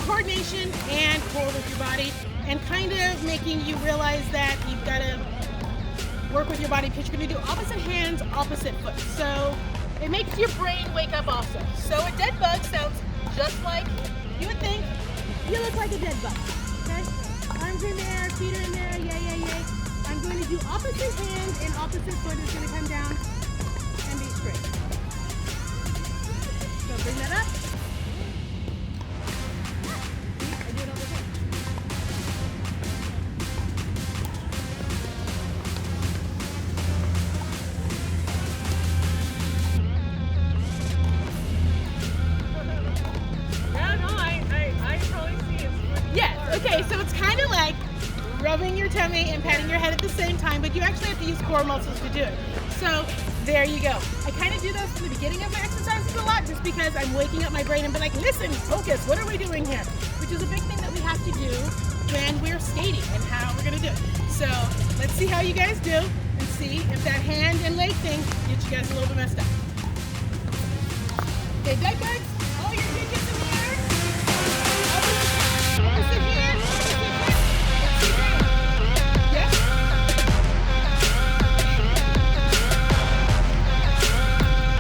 coordination and core with your body, and kind of making you realize that you've got to work with your body because you're going to do opposite hands, opposite foot. So it makes your brain wake up also. So a dead bug sounds just like you would think. You look like a dead bug. Okay? Arms in there, feet are in there, yay. I'm going to do opposite hand and opposite foot is going to come down and be straight. So bring that up. I do it all the time. I probably see it. Yes, okay, so it's kind of like rubbing your tummy and patting your head at the same time, but you actually have to use core muscles to do it. So there you go. I kind of do those in the beginning of my exercises a lot just because I'm waking up my brain and be like, listen, focus, what are we doing here? Which is a big thing that we have to do when we're skating and how we're going to do it. So let's see how you guys do and see if that hand and leg thing gets you guys a little bit messed up. Okay, dead bugs, all your digits in the air. Opposite hand, opposite foot. Let's see down. Yes?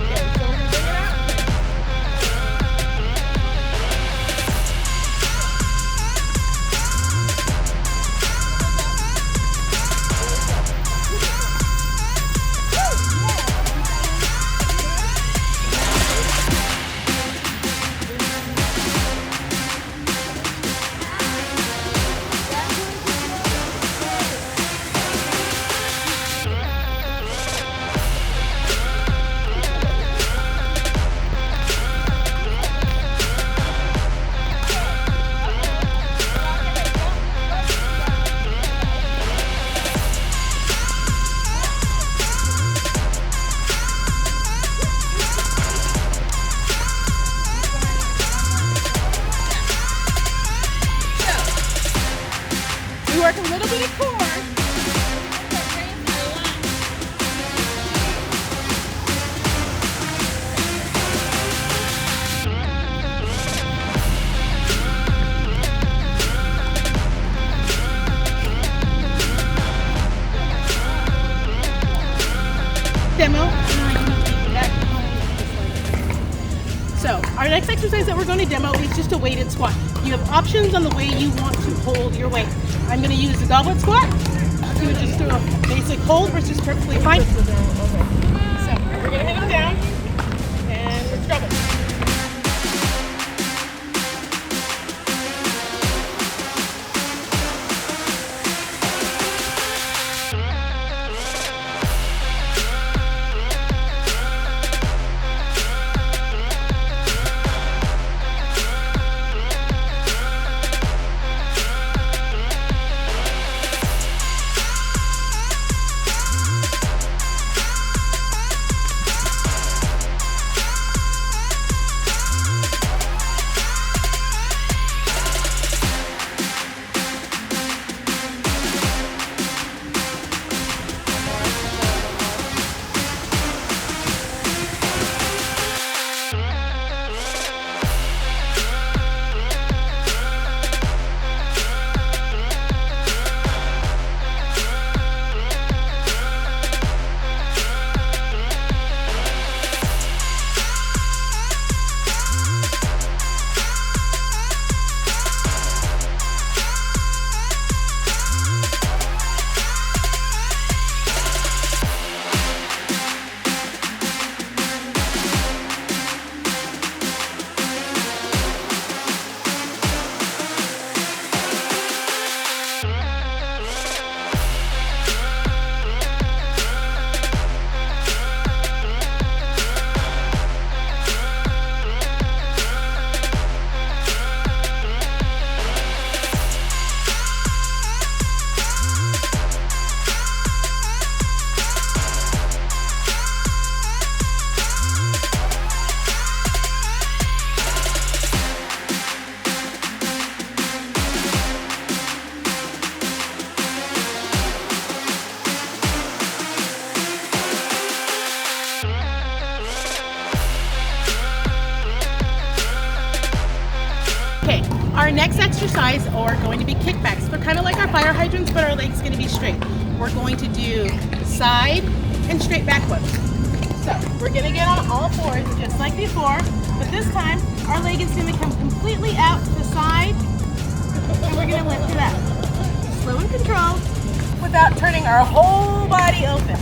Okay, so we're going to bring it out. We work a little bit of core. Demo. So our next exercise that we're going to demo is just a weighted squat. You have options on the way you want to hold your weight. I'm going to use the goblet squat. Do it just through a basic hold, which is perfectly fine. So we're going to hit them down and let's drop it. Our next exercise are going to be kickbacks. They're kind of like our fire hydrants, but our leg's going to be straight. We're going to do side and straight back flips. So we're going to get on all fours just like before, but this time our leg is going to come completely out to the side, and we're going to lift it up. Slow and controlled without turning our whole body open.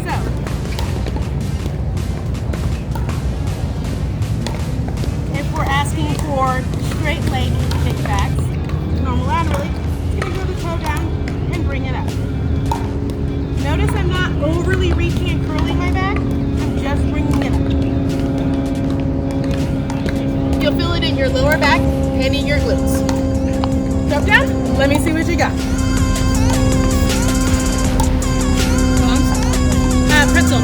So if we're asking for straight leg kickbacks, normal laterally, it's going to go the toe down and bring it up. Notice I'm not overly reaching and curling my back, I'm just bringing it up. You'll feel it in your lower back and in your glutes. Drop down, let me see what you got. Pretzel.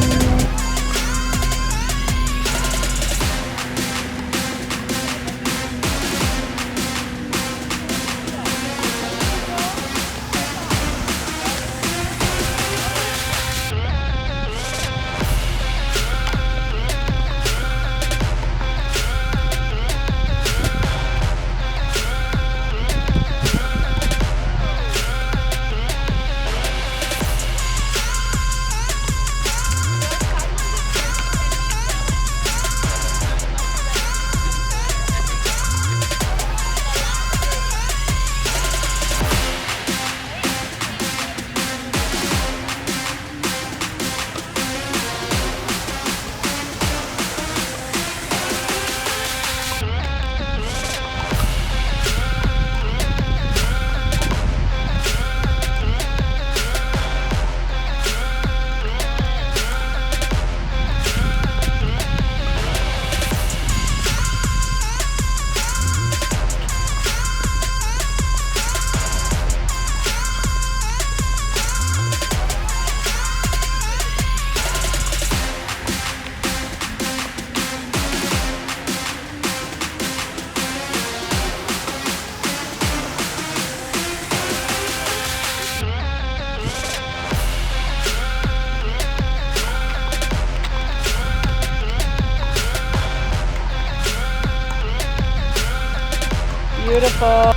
Beautiful.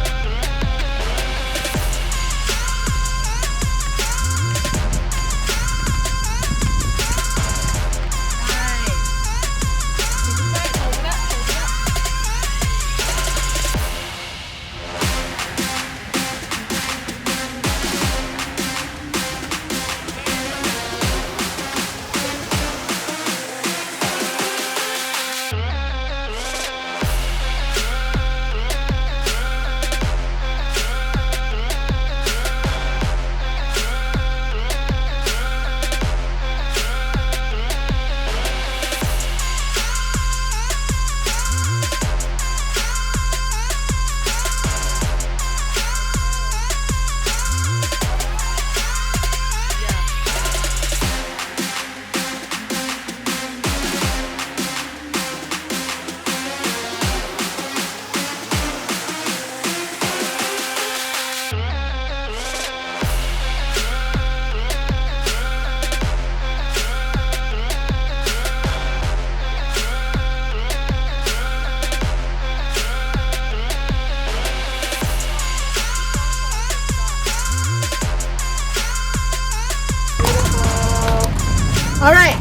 All right,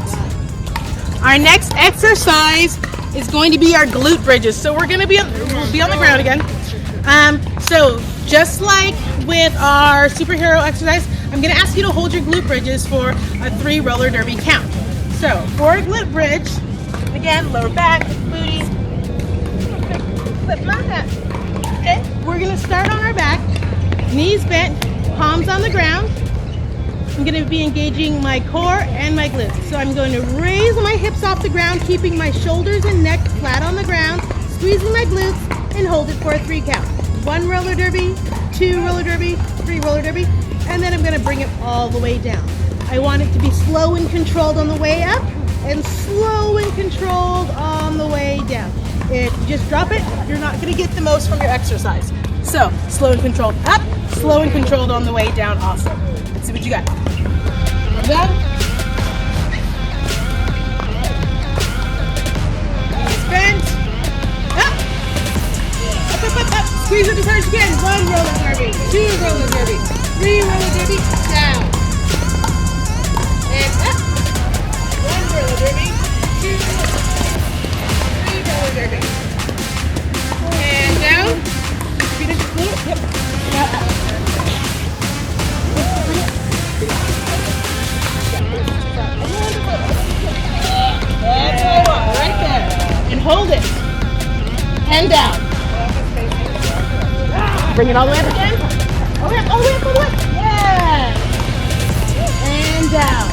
our next exercise is going to be our glute bridges. So we're going to we'll be on the ground again. So just like with our superhero exercise, I'm going to ask you to hold your glute bridges for a 3 roller derby count. So for a glute bridge, again, lower back, booty, flip my hat. Okay, we're going to start on our back, knees bent, palms on the ground. I'm going to be engaging my core and my glutes. So I'm going to raise my hips off the ground, keeping my shoulders and neck flat on the ground, squeezing my glutes, and hold it for a 3 count. 1 roller derby, 2 roller derby, 3 roller derby, and then I'm going to bring it all the way down. I want it to be slow and controlled on the way up, and slow and controlled on the way down. If you just drop it, you're not going to get the most from your exercise. So, slow and controlled up, slow and controlled on the way down. Awesome. Let's see what you got. Arms out. Knees bent. Up. Up, up, up, up. Squeeze up as hard as you can. 1 roller derby, 2 roller derby, 3 roller derby, down. And up. 1 roller derby, 2, 3 roller derby. And down. Feet into the floor. Yep. Now up. That's all I want, right there. And hold it. And down. Bring it all the way up again. All the way up, all the way up, all the way up. Yes. And down.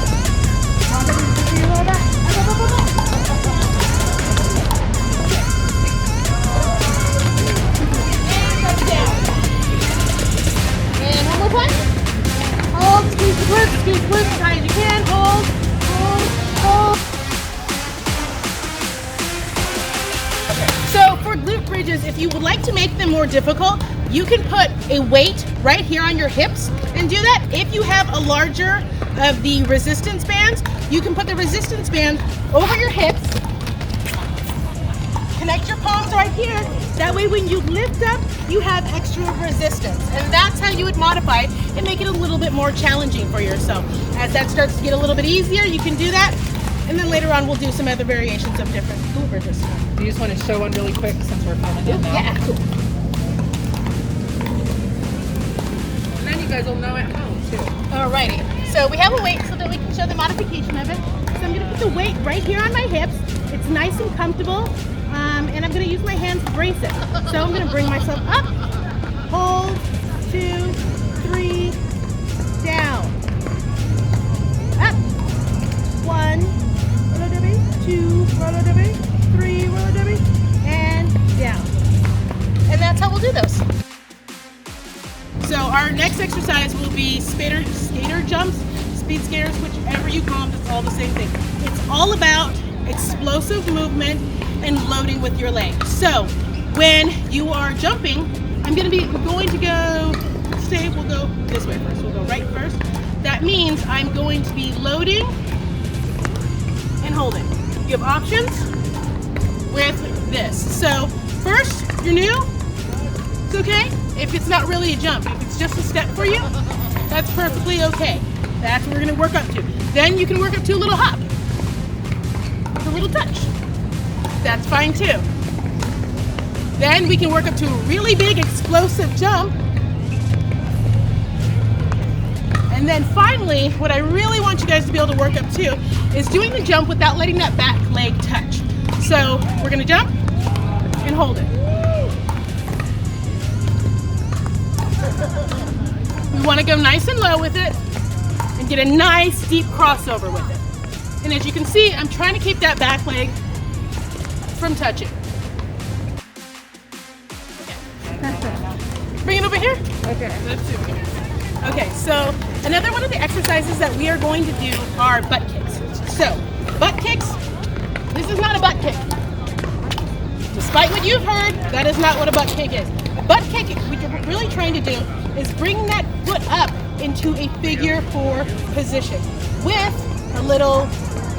And up, down. And one more time. Hold, squeeze the glutes as high as you can. Hold, hold, hold. So for glute bridges, if you would like to make them more difficult, you can put a weight right here on your hips and do that. If you have a larger of the resistance bands, you can put the resistance band over your hips, connect your palms right here. That way when you lift up, you have extra resistance. And that's how you would modify it and make it a little bit more challenging for yourself. As that starts to get a little bit easier, you can do that. And then later on, we'll do some other variations of different glute bridges. Do you just want to show one really quick since we're filming it now? Yeah, cool. And then you guys will know at home too. Alrighty, so we have a weight so that we can show the modification of it. So I'm gonna put the weight right here on my hips. It's nice and comfortable, and I'm gonna use my hands to brace it. So I'm gonna bring myself up, hold, 2, 3, down, up, 1, roller derby, 2, roller derby, 3, roller derby, and down. And that's how we'll do those. So our next exercise will be skater jumps, speed skaters, whichever you call them, it's all the same thing. It's all about explosive movement and loading with your legs. So when you are jumping, we'll go this way first. We'll go right first. That means I'm going to be loading and holding. You have options with this. So first, you're new, it's okay. If it's not really a jump, if it's just a step for you, that's perfectly okay. That's what we're gonna work up to. Then you can work up to a little hop, with a little touch. That's fine too. Then we can work up to a really big explosive jump. And then finally, what I really want you guys to be able to work up to is doing the jump without letting that back leg touch. So we're gonna jump and hold it. We want to go nice and low with it and get a nice deep crossover with it. And as you can see, I'm trying to keep that back leg from touching. Okay. Bring it over here. Okay. Let's do it. Okay, so another one of the exercises that we are going to do are butt kicks. So, butt kicks, this is not a butt kick. Despite what you've heard, that is not what a butt kick is. A butt kick, what you're really trying to do is bring that foot up into a figure 4 position with a little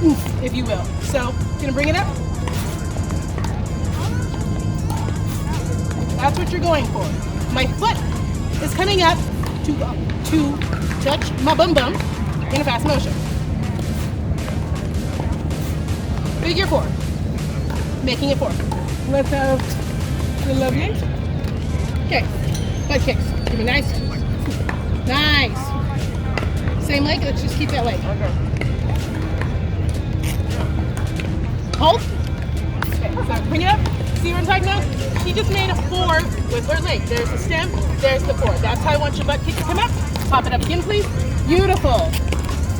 oomph, if you will. So, gonna bring it up. That's what you're going for. My foot is coming up to touch my bum bum in a fast motion. Figure 4. Making it 4. Let's have the lovely. Okay, butt kicks. Give me nice. Nice. Same leg, let's just keep that leg. Okay. Hold. Okay, so bring it up. See what I'm talking about? She just made a 4 with her leg. There's the stem, there's the 4. That's how I want your butt kick to come up. Pop it up again, please. Beautiful.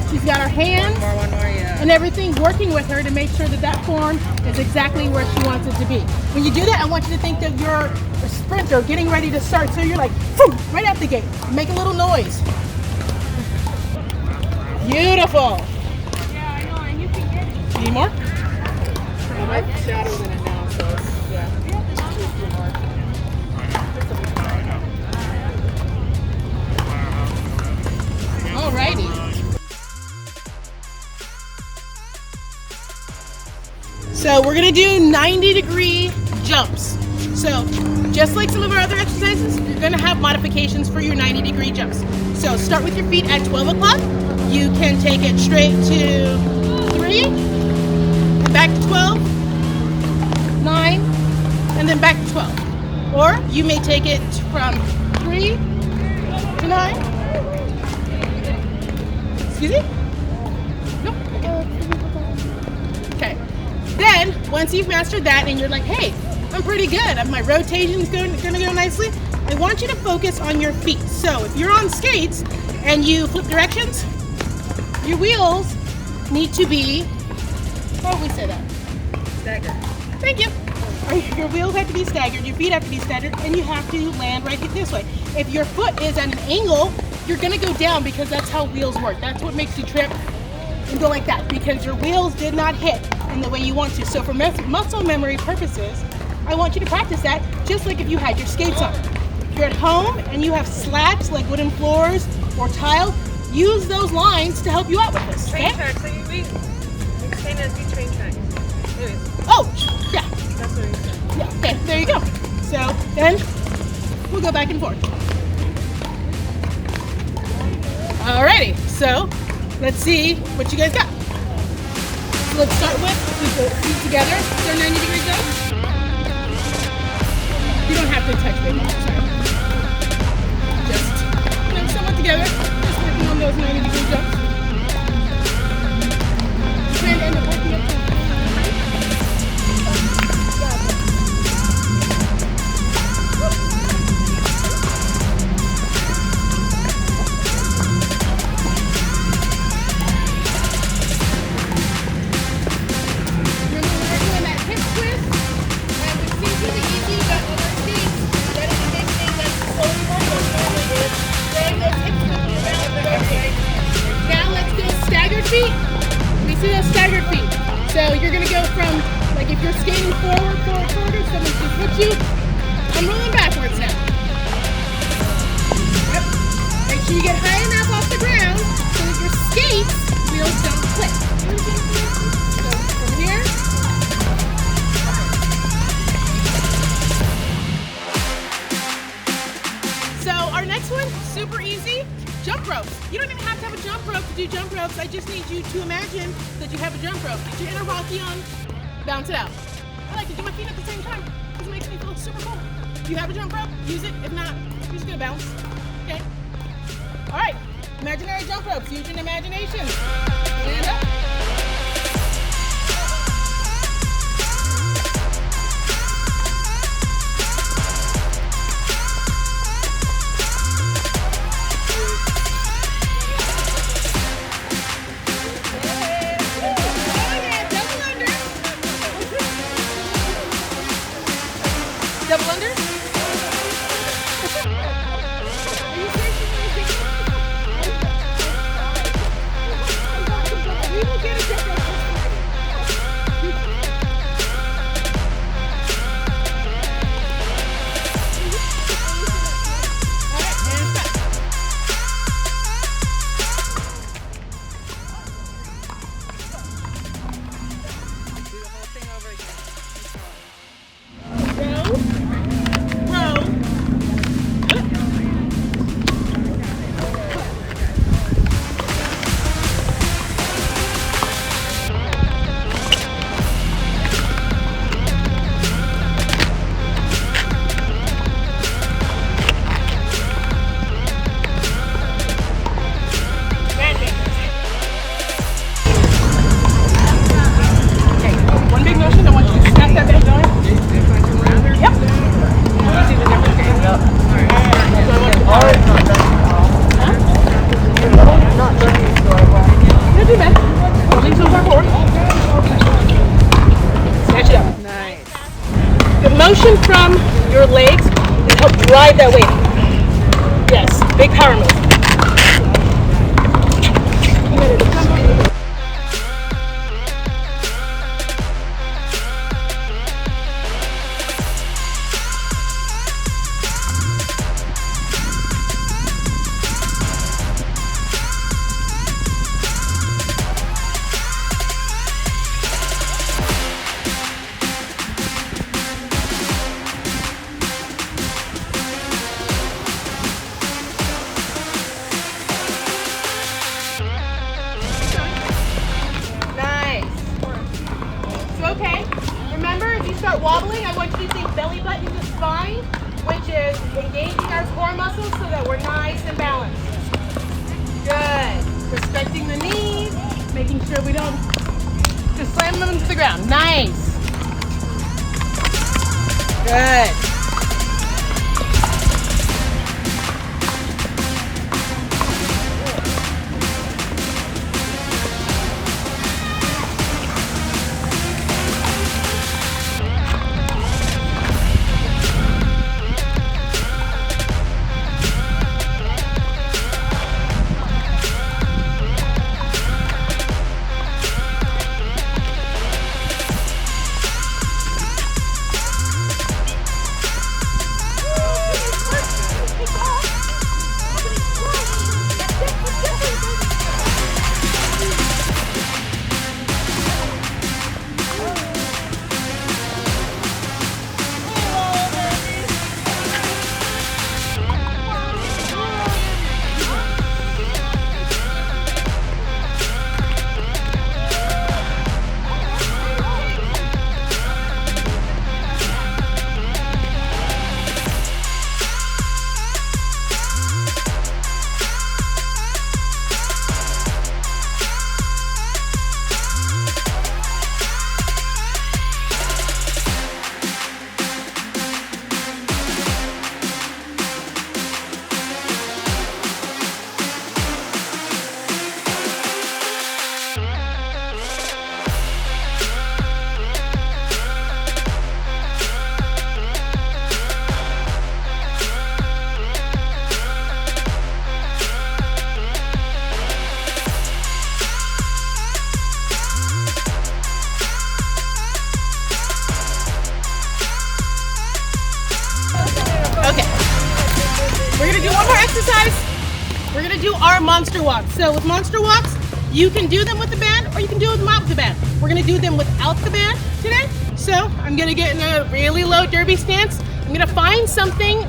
She's got her hands One more, yeah. and everything working with her to make sure that that form is exactly where she wants it to be. When you do that, I want you to think that you're a sprinter getting ready to start. So you're like, boom, right out the gate. Make a little noise. Beautiful. Yeah, I know, and you can get it. Need more? I'm shadowing it now, so yeah. Alrighty. So we're gonna do 90-degree jumps. So just like some of our other exercises, you're gonna have modifications for your 90-degree jumps. So start with your feet at 12 o'clock. You can take it straight to 3, and back to 12, 9, and then back to 12. Or you may take it from 3 to 9. Excuse me? Nope. Okay. Then, once you've mastered that and you're like, hey, I'm pretty good, my rotation's going to go nicely, I want you to focus on your feet. So if you're on skates and you flip directions, your wheels need to be, how do we say that? Stagger. Thank you. Your wheels have to be staggered, your feet have to be staggered, and you have to land right this way. If your foot is at an angle, you're gonna go down because that's how wheels work. That's what makes you trip and go like that, because your wheels did not hit in the way you want to. So for muscle memory purposes, I want you to practice that just like if you had your skates on. If you're at home and you have slats like wooden floors or tile, use those lines to help you out with this. Train Okay? tracks. So we explain it as we train tracks. Anyways, Oh, yeah. that's what we said. Yeah, okay, there you go. So then we'll go back and forth. Alrighty, so let's see what you guys got. So let's start with the feet together. So 90-degree jump. You don't have to touch me, sorry. Just, somewhat together. Just working on those 90-degree jumps. You plan to end up working up to feet. We see those staggered feet. So you're gonna go from, like if you're skating forward, someone just hits you. I'm rolling backwards now. Yep. Make sure you get high enough off the ground so that your skates wheels don't click. So from here. So our next one, super easy. Jump ropes. You don't even have to have a jump rope to do jump ropes. I just need you to imagine that you have a jump rope. Get your inner Rocky on, bounce it out. I like to do my feet at the same time because it makes me feel super cool. If you have a jump rope, use it. If not, you're just gonna bounce. Okay? All right. Imaginary jump ropes. Use your imagination. Stand up. Double under? Are you we will get a jump rope. Alright, and stop. Do the whole thing over again. One big motion, I want you to snap that back going. Yep. Not too bad. Holding so far forward. Snatch it up. Nice. The motion from your legs will help drive that weight. Yes, big power move. muscles so that we're nice and balanced. Good. Respecting the knees, making sure we don't just slam them into the ground. Nice. Good. Okay, we're gonna do one more exercise. We're gonna do our monster walks. So with monster walks, you can do them with the band or you can do them without the band. We're gonna do them without the band today. So I'm gonna get in a really low derby stance. I'm gonna find something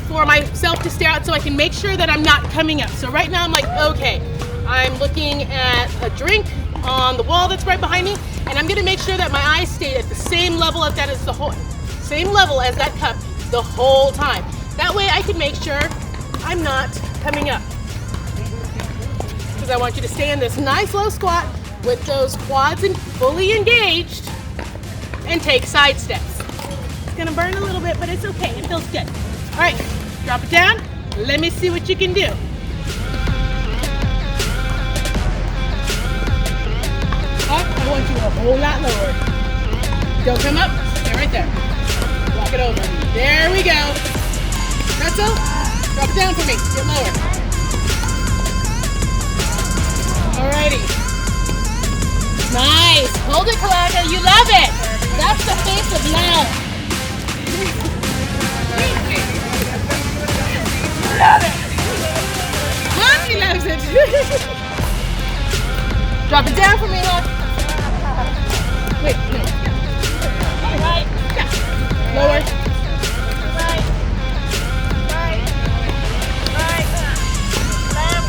for myself to stare at so I can make sure that I'm not coming up. So right now I'm like, okay, I'm looking at a drink on the wall that's right behind me, and I'm gonna make sure that my eyes stay at the same level as that cup the whole time. That way I can make sure I'm not coming up. Because I want you to stay in this nice low squat with those quads fully engaged and take side steps. It's gonna burn a little bit, but it's okay, it feels good. All right, drop it down. Let me see what you can do. Up, I want you a whole lot lower. Don't come up, stay right there. Walk it over. There we go. Pretzel, drop it down for me. Get lower. Alrighty. Nice. Hold it, Kalaka. You love it. That's the face of love. Love it. Mommy loves it. Drop it down for me, hon. Wait, no. Right. Yeah. Lower. Right. Right. Right. Left.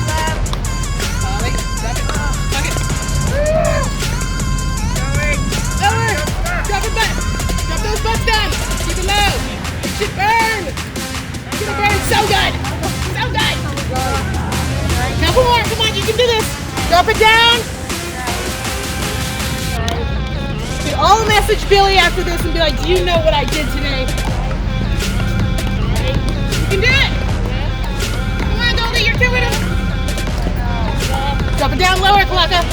Left. Ollie, drop it. Tuck it. Lower. Drop it back. Drop those butts down. Keep it low. It should burn. It's gonna burn so good. So good. Couple more. Come on, you can do this. Drop it down. We all message Billy after this and be like, do you know what I did today? Right? You can do it. Come on, Goldie, you're doing it. Drop it down lower, Kalaka.